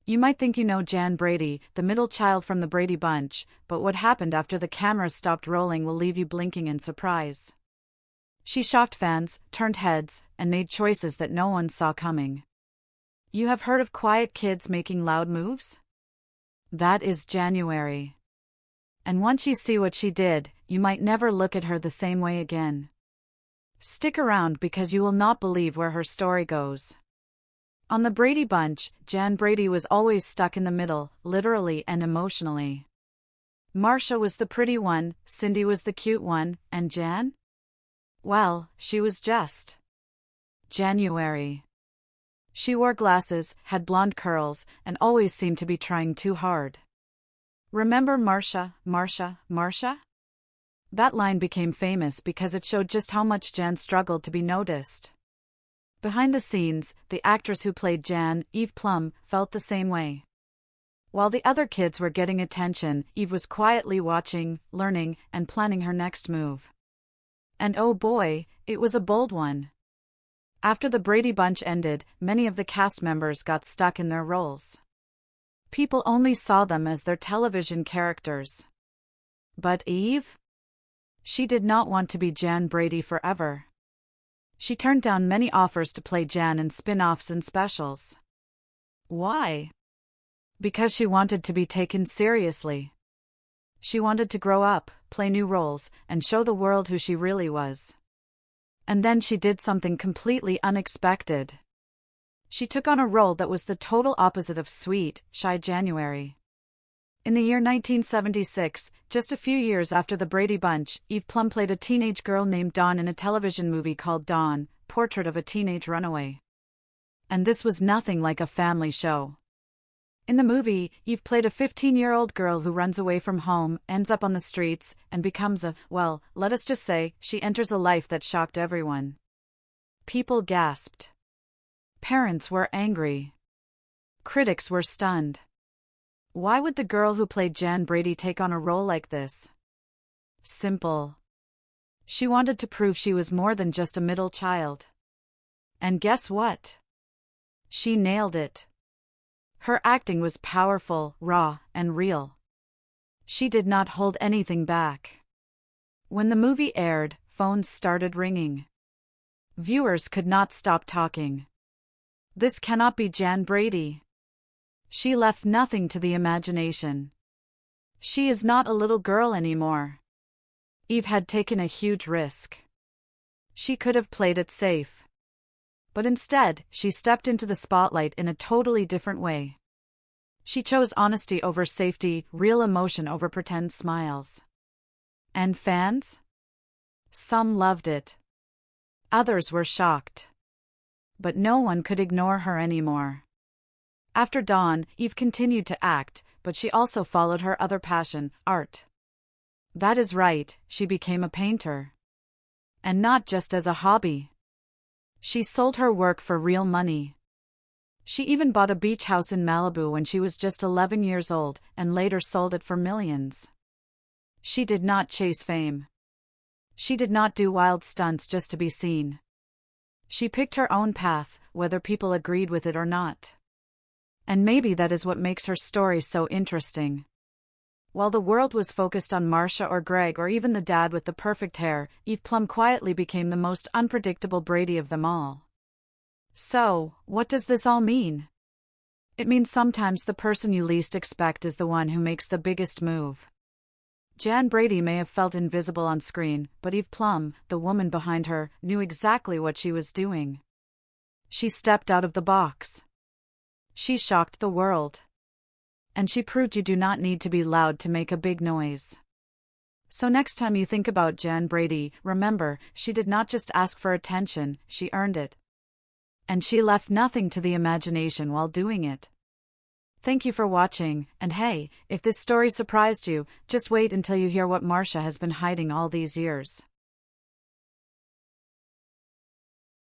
You might think you know Jan Brady, the middle child from the Brady Bunch, but what happened after the cameras stopped rolling will leave you blinking in surprise. She shocked fans, turned heads, and made choices that no one saw coming. You have heard of quiet kids making loud moves? That is January. And once you see what she did, you might never look at her the same way again. Stick around because you will not believe where her story goes. On the Brady Bunch, Jan Brady was always stuck in the middle, literally and emotionally. Marcia was the pretty one, Cindy was the cute one, and Jan? Well, she was just January. She wore glasses, had blonde curls, and always seemed to be trying too hard. Remember Marcia, Marcia, Marcia? That line became famous because it showed just how much Jan struggled to be noticed. Behind the scenes, the actress who played Jan, Eve Plumb, felt the same way. While the other kids were getting attention, Eve was quietly watching, learning, and planning her next move. And oh boy, it was a bold one. After the Brady Bunch ended, many of the cast members got stuck in their roles. People only saw them as their television characters. But Eve? She did not want to be Jan Brady forever. She turned down many offers to play Jan in spin-offs and specials. Why? Because she wanted to be taken seriously. She wanted to grow up, play new roles, and show the world who she really was. And then she did something completely unexpected. She took on a role that was the total opposite of sweet, shy January. In the year 1976, just a few years after the Brady Bunch, Eve Plumb played a teenage girl named Dawn in a television movie called Dawn, Portrait of a Teenage Runaway. And this was nothing like a family show. In the movie, Eve played a 15-year-old girl who runs away from home, ends up on the streets, and becomes well, let us just say, she enters a life that shocked everyone. People gasped. Parents were angry. Critics were stunned. Why would the girl who played Jan Brady take on a role like this? Simple. She wanted to prove she was more than just a middle child. And guess what? She nailed it. Her acting was powerful, raw, and real. She did not hold anything back. When the movie aired, phones started ringing. Viewers could not stop talking. This cannot be Jan Brady. She left nothing to the imagination. She is not a little girl anymore. Eve had taken a huge risk. She could have played it safe. But instead, she stepped into the spotlight in a totally different way. She chose honesty over safety, real emotion over pretend smiles. And fans? Some loved it. Others were shocked. But no one could ignore her anymore. After Dawn, Eve continued to act, but she also followed her other passion, art. That is right, she became a painter. And not just as a hobby. She sold her work for real money. She even bought a beach house in Malibu when she was just 11 years old, and later sold it for millions. She did not chase fame. She did not do wild stunts just to be seen. She picked her own path, whether people agreed with it or not. And maybe that is what makes her story so interesting. While the world was focused on Marcia or Greg or even the dad with the perfect hair, Eve Plumb quietly became the most unpredictable Brady of them all. So, what does this all mean? It means sometimes the person you least expect is the one who makes the biggest move. Jan Brady may have felt invisible on screen, but Eve Plumb, the woman behind her, knew exactly what she was doing. She stepped out of the box. She shocked the world. And she proved you do not need to be loud to make a big noise. So next time you think about Jan Brady, remember, she did not just ask for attention, she earned it. And she left nothing to the imagination while doing it. Thank you for watching, and hey, if this story surprised you, just wait until you hear what Marcia has been hiding all these years.